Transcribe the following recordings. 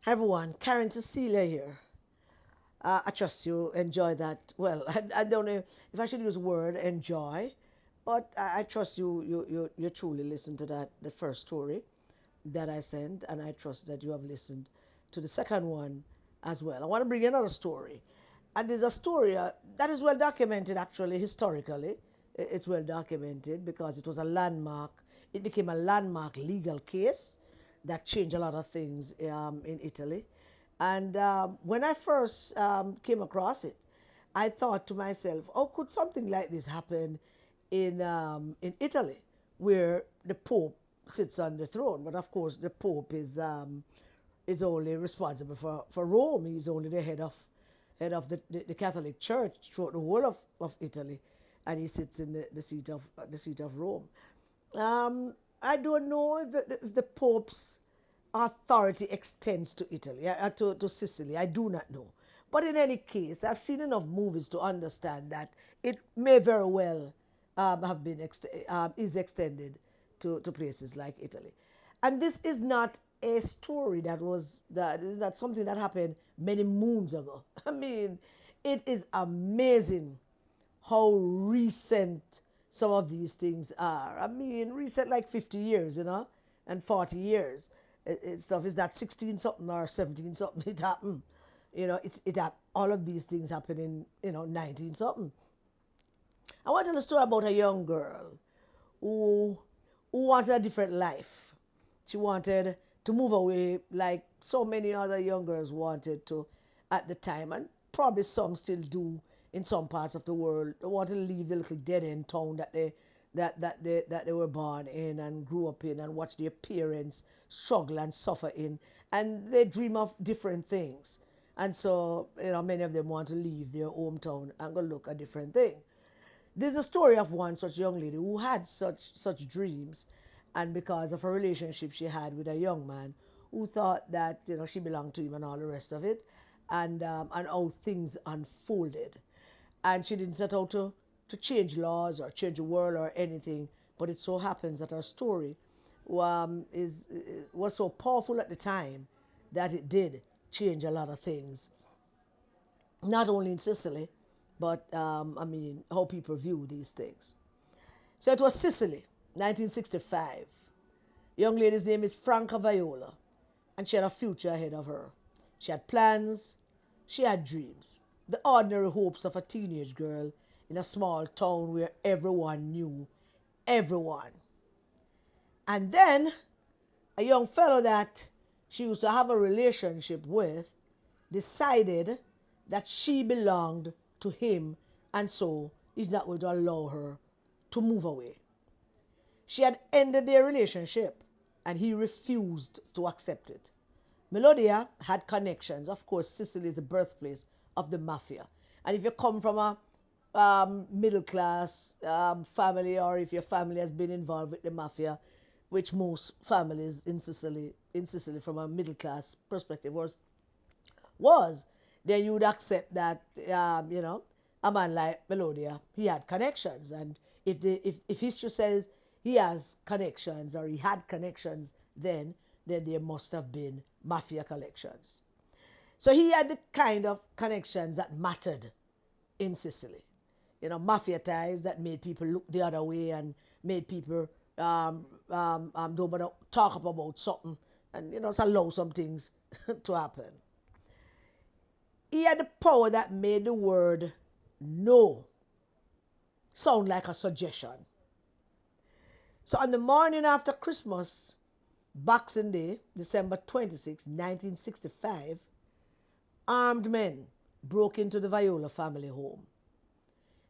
Hi everyone, Karen Cecilia here. I trust you enjoy that. Well, I don't know if I should use the word enjoy, but I trust you truly listened to the first story that I sent, and I trust that you have listened to the second one as well. I want to bring another story, and there's a story that is well documented actually historically. It's well documented because it was a landmark. It became a landmark legal case that changed a lot of things in Italy. And when I first came across it, I thought to myself, "Oh, could something like this happen in Italy, where the Pope sits on the throne?" But of course, the Pope is only responsible for Rome. He's only the head of the Catholic Church throughout the whole of Italy, and he sits in the seat of Rome. I don't know if the Pope's authority extends to Italy, to Sicily. I do not know. But in any case, I've seen enough movies to understand that it may very well have been is extended to places like Italy. And this is not a story that is not something that happened many moons ago. I mean, it is amazing how recent some of these things are. I mean, recent like 50 years, and 40 years. Stuff is that 16 something or 17 something it happened. All of these things happen in 19 something. I want to tell a story about a young girl who who wanted a different life. She wanted to move away like so many other young girls wanted to at the time, and probably some still do in some parts of the world. They want to leave the little dead end town that they were born in and grew up in and watch their parents struggle and suffer in, and they dream of different things. And so, many of them want to leave their hometown and go look at different things. There's a story of one such young lady who had such dreams, and because of a relationship she had with a young man who thought that she belonged to him and all the rest of it, and how things unfolded. And she didn't set out to change laws or change the world or anything, but it so happens that her story was so powerful at the time that it did change a lot of things, not only in Sicily, but I mean, how people view these things. So it was Sicily, 1965. Young lady's name is Franca Viola, and she had a future ahead of her. She had plans, she had dreams, the ordinary hopes of a teenage girl in a small town where everyone knew everyone. And then a young fellow that she used to have a relationship with decided that she belonged to him, and so he's not going to allow her to move away. She had ended their relationship, and he refused to accept it. Melodia had connections. Of course, Sicily is the birthplace of the mafia. And if you come from a middle class family, or if your family has been involved with the mafia, which most families in Sicily from a middle class perspective was, then you would accept that a man like Melodia, he had connections, and if history says he has connections or he had connections, then there must have been mafia connections. So he had the kind of connections that mattered in Sicily. Mafia ties that made people look the other way and made people don't want to talk about something, and allow some things to happen. He had the power that made the word no sound like a suggestion. So on the morning after Christmas, Boxing Day, December 26, 1965, armed men broke into the Viola family home.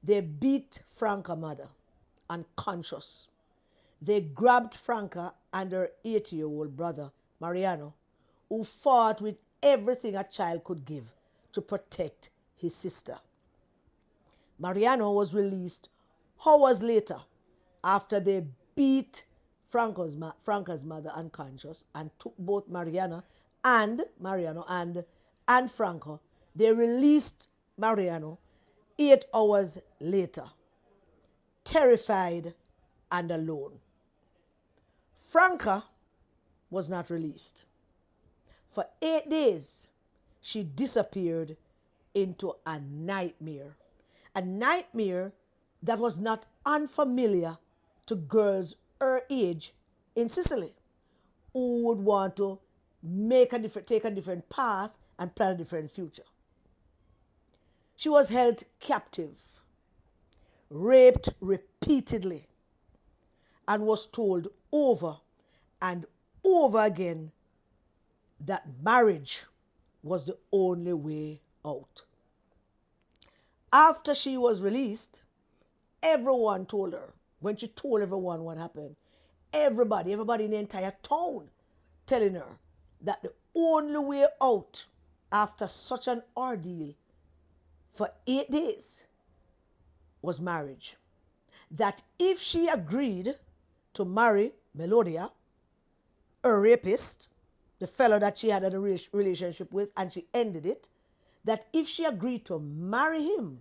They beat Franca's mother unconscious. They grabbed Franca and her 80-year-old brother, Mariano, who fought with everything a child could give to protect his sister. Mariano was released hours later after they beat Franca's mother unconscious and took both Mariano and Franca. They released Mariano 8 hours later, terrified and alone. Franca was not released. For 8 days, she disappeared into a nightmare. A nightmare that was not unfamiliar to girls her age in Sicily who would want to take a different path and plan a different future. She was held captive, raped repeatedly, and was told over and over again that marriage was the only way out. After she was released, everyone told her, when she told everyone what happened, everybody in the entire town telling her that the only way out after such an ordeal for 8 days was marriage. That if she agreed to marry Melodia, a rapist, the fellow that she had a relationship with, and she ended it, that if she agreed to marry him,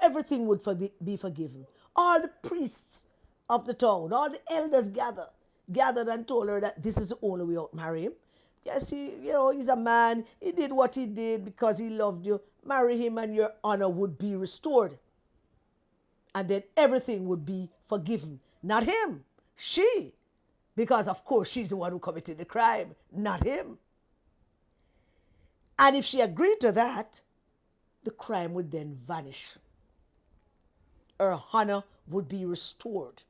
everything would be forgiven. All the priests of the town, all the elders gathered and told her that this is the only way out, marry him. Yes, he's a man, he did what he did because he loved you. Marry him and your honor would be restored. And then everything would be forgiven. Not him, she. Because of course she's the one who committed the crime, not him. And if she agreed to that, the crime would then vanish. Her honor would be restored.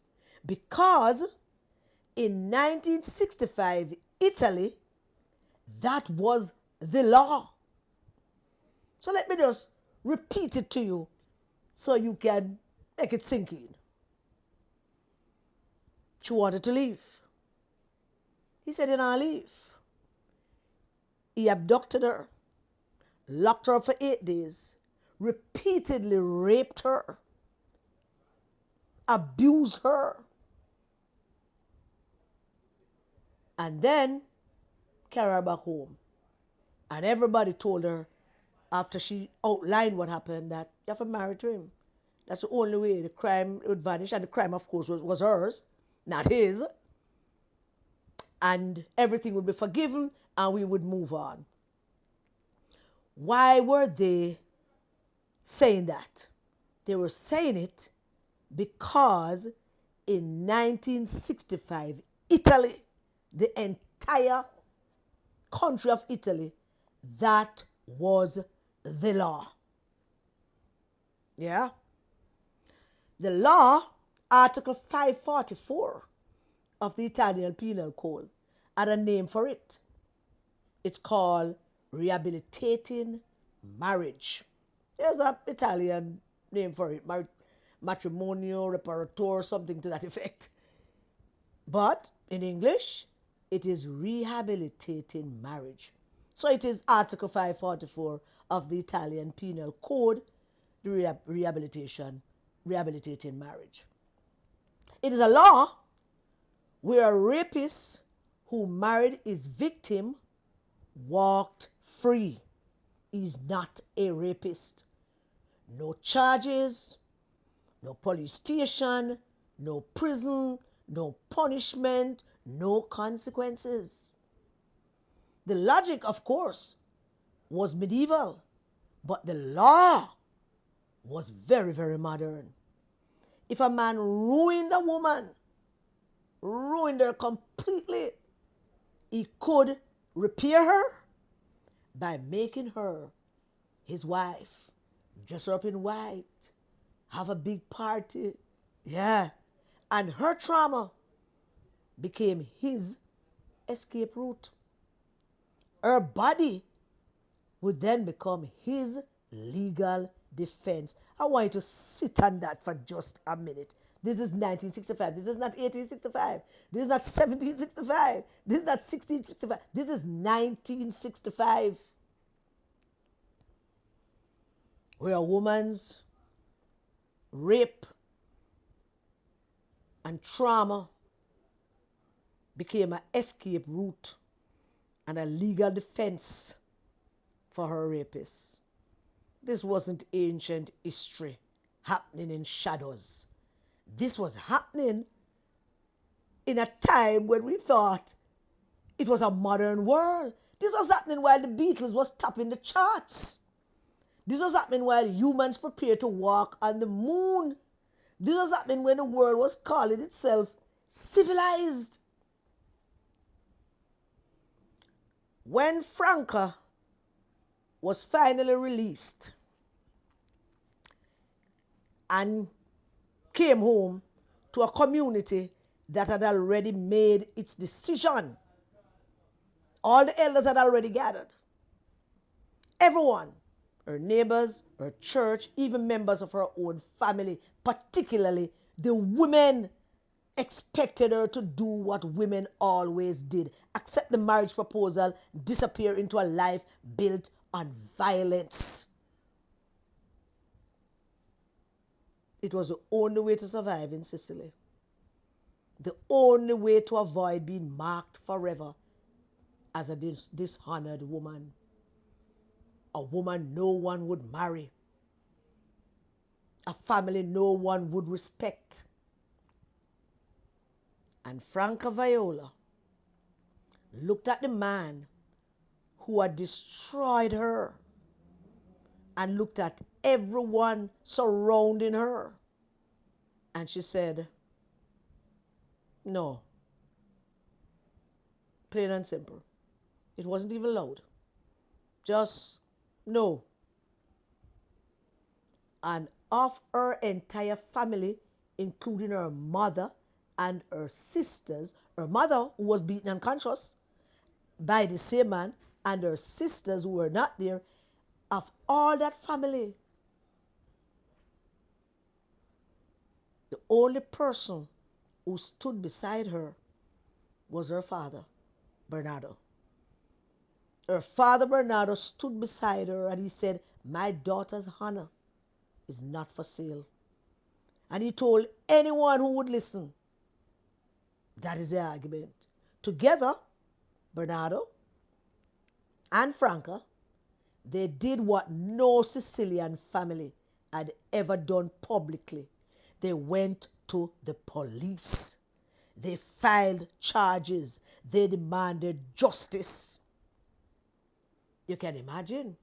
Because in 1965, Italy, that was the law. So let me just repeat it to you so you can make it sink in. She wanted to leave. He said, "You don't leave." He abducted her, locked her up for 8 days, repeatedly raped her, abused her, and then carried her back home. And everybody told her, after she outlined what happened, that you have to marry to him. That's the only way the crime would vanish. And the crime, of course, was hers, not his. And everything would be forgiven and we would move on. Why were they saying that? They were saying it because in 1965, Italy, the entire country of Italy, that was the law. Yeah? The law, Article 544 of the Italian Penal Code, had a name for it. It's called rehabilitating marriage. There's an Italian name for it, matrimonio reparatore, something to that effect. But in English, it is rehabilitating marriage. So it is Article 544 of the Italian Penal Code, the rehabilitating marriage. It is a law where a rapist who married his victim walked free. He's not a rapist. No charges, no police station, no prison, no punishment, no consequences. The logic, of course, was medieval, but the law was very, very modern. If a man ruined a woman, ruined her completely, he could repair her by making her his wife, dress her up in white, have a big party. Yeah. And her trauma became his escape route. Her body would then become his legal defense. I want you to sit on that for just a minute. This is 1965. This is not 1865. This is not 1765. This is not 1665. This is 1965. Where a woman's rape and trauma became an escape route and a legal defense for her rapist. This wasn't ancient history happening in shadows. This was happening in a time when we thought It was a modern world. This was happening while the Beatles was topping the charts. This was happening while humans prepared to walk on the moon. This was happening when the world was calling itself civilized. When Franca was finally released and came home to a community that had already made its decision, all the elders had already gathered. Everyone, her neighbors, her church, even members of her own family, particularly the women, expected her to do what women always did: accept the marriage proposal, disappear into a life built on violence. It was the only way to survive in Sicily. The only way to avoid being marked forever as a dishonored woman. A woman no one would marry. A family no one would respect. And Franca Viola looked at the man who had destroyed her and looked at everyone surrounding her. And she said, no. Plain and simple. It wasn't even loud. Just no. And of her entire family, including her mother and her sisters, her mother, who was beaten unconscious by the same man, and her sisters who were not there, of all that family, the only person who stood beside her was her father, Bernardo. Her father, Bernardo, stood beside her and he said, my daughter's honor is not for sale. And he told anyone who would listen, that is the argument. Together, Bernardo and Franca, they did what no Sicilian family had ever done publicly. They went to the police. They filed charges. They demanded justice. You can imagine.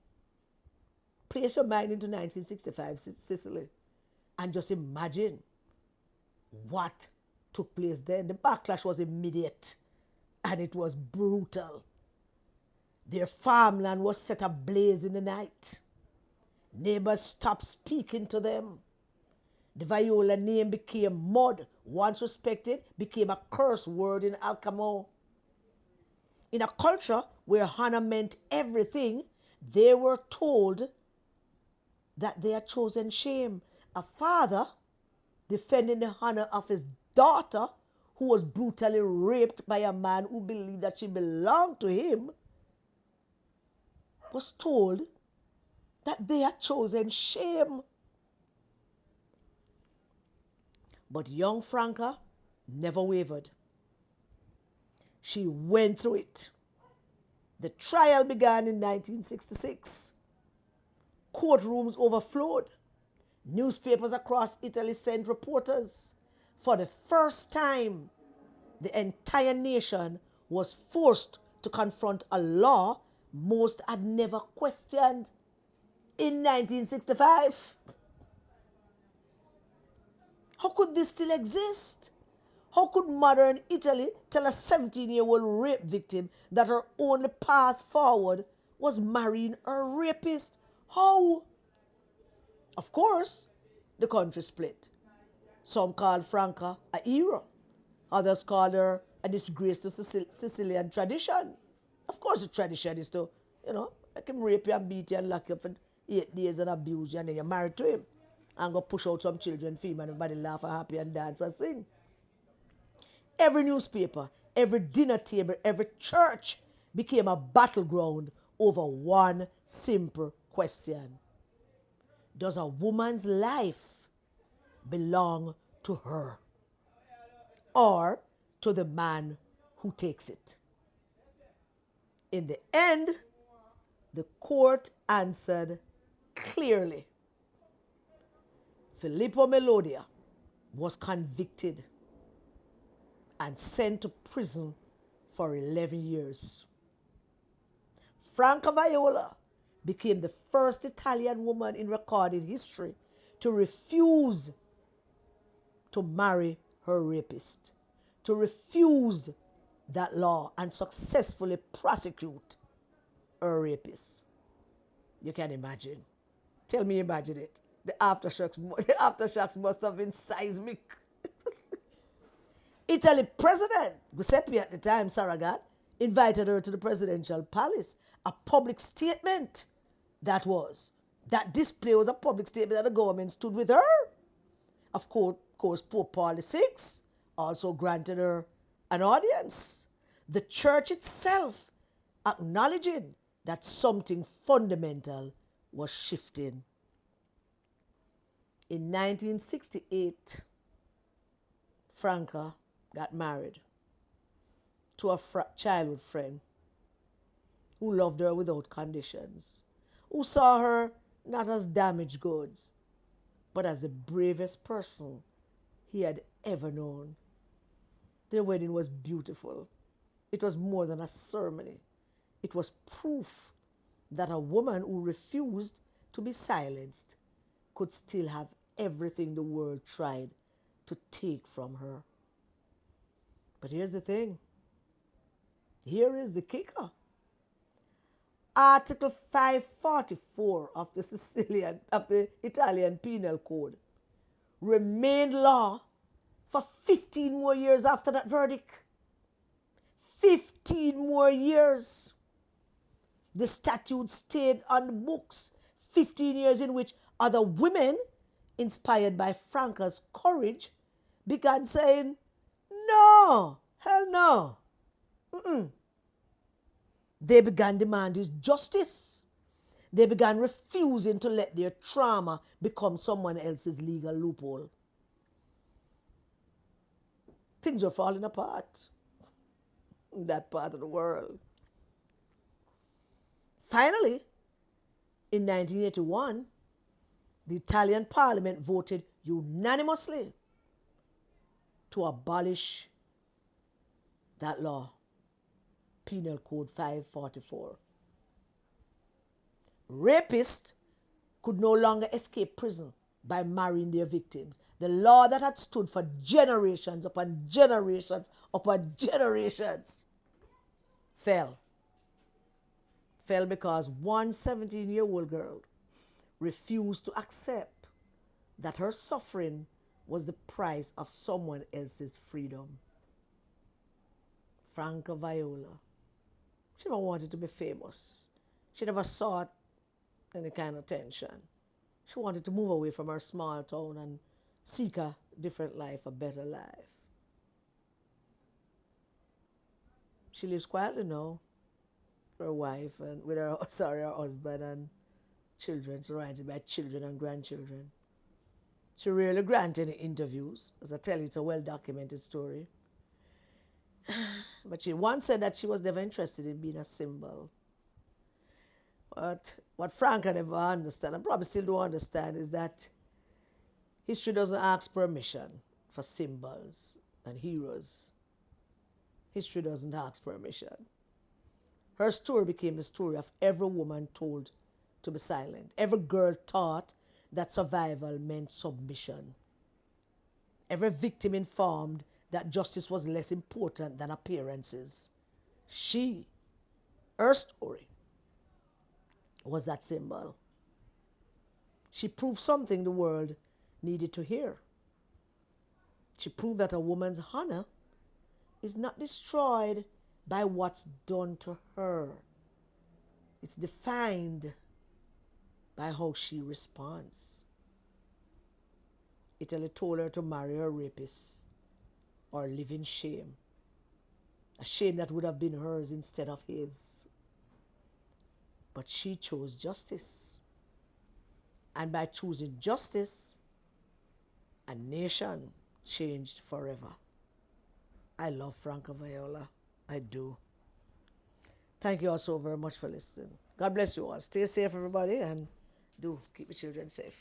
Place your mind into 1965 Sicily and just imagine what took place then. The backlash was immediate and it was brutal. Their farmland was set ablaze in the night. Neighbors stopped speaking to them. The Viola name became mud. Once respected, became a curse word in Alcamo. In a culture where honor meant everything, they were told that they had chosen shame. A father defending the honor of his daughter, who was brutally raped by a man who believed that she belonged to him, was told that they had chosen shame. But young Franca never wavered. She went through it. The trial began in 1966. Courtrooms overflowed. Newspapers across Italy sent reporters. For the first time, the entire nation was forced to confront a law most had never questioned. In 1965, how could this still exist? How could modern Italy tell a 17-year-old rape victim that her only path forward was marrying a rapist? How? Of course, the country split. Some called Franca a hero. Others called her a disgrace to Sicilian tradition. Of course, the tradition is to, I can rape you and beat you and lock you up for 8 days and abuse you, and then you're married to him. And go push out some children for him and everybody laugh and happy and dance and sing. Every newspaper, every dinner table, every church became a battleground over one simple question. Does a woman's life belong to her or to the man who takes it? In the end, the court answered clearly. Filippo Melodia was convicted and sent to prison for 11 years. Franca Viola became the first Italian woman in recorded history to refuse to marry her rapist, to refuse that law and successfully prosecute her rapist. You can imagine. Tell me, imagine it. The aftershocks must have been seismic. Italy President Giuseppe at the time, Saragat, invited her to the presidential palace. A public statement that was. That display was a public statement that the government stood with her. Of course, Pope Paul VI also granted her an audience. The church itself acknowledging that something fundamental was shifting. In 1968, Franca got married to a childhood friend who loved her without conditions, who saw her not as damaged goods, but as the bravest person he had ever known. Their wedding was beautiful. It was more than a ceremony. It was proof that a woman who refused to be silenced could still have everything the world tried to take from her. But here's the thing. Here is the kicker. Article 544 of the Italian Penal Code remained law for 15 more years after that verdict. 15 more years. The statute stayed on the books. 15 years in which other women, inspired by Franca's courage, began saying, no, hell no. They began demanding justice. They began refusing to let their trauma become someone else's legal loophole. Things were falling apart in that part of the world. Finally, in 1981, the Italian Parliament voted unanimously to abolish that law, Penal Code 544. Rapists could no longer escape prison by marrying their victims. The law that had stood for generations upon generations upon generations fell. Fell because one 17-year-old girl refused to accept that her suffering was the price of someone else's freedom. Franca Viola. She never wanted to be famous. She never sought any kind of attention. She wanted to move away from her small town and seek a different life, a better life. She lives quietly now, her wife and with her husband and children, surrounded by children and grandchildren. She rarely grants any interviews. As I tell you, it's a well-documented story. But she once said that she was never interested in being a symbol. But what Franca never understand, and probably still don't understand, is that history doesn't ask permission for symbols and heroes. History doesn't ask permission. Her story became the story of every woman told to be silent. Every girl taught that survival meant submission. Every victim informed that justice was less important than appearances. Her story, was that symbol. She proved something the world needed to hear. She proved that a woman's honor is not destroyed by what's done to her. It's defined by how she responds. Italy told her to marry her rapist or live in shame. A shame that would have been hers instead of his. But she chose justice. And by choosing justice, a nation changed forever. I love Franca Viola. I do. Thank you all so very much for listening. God bless you all. Stay safe, everybody, and do keep your children safe.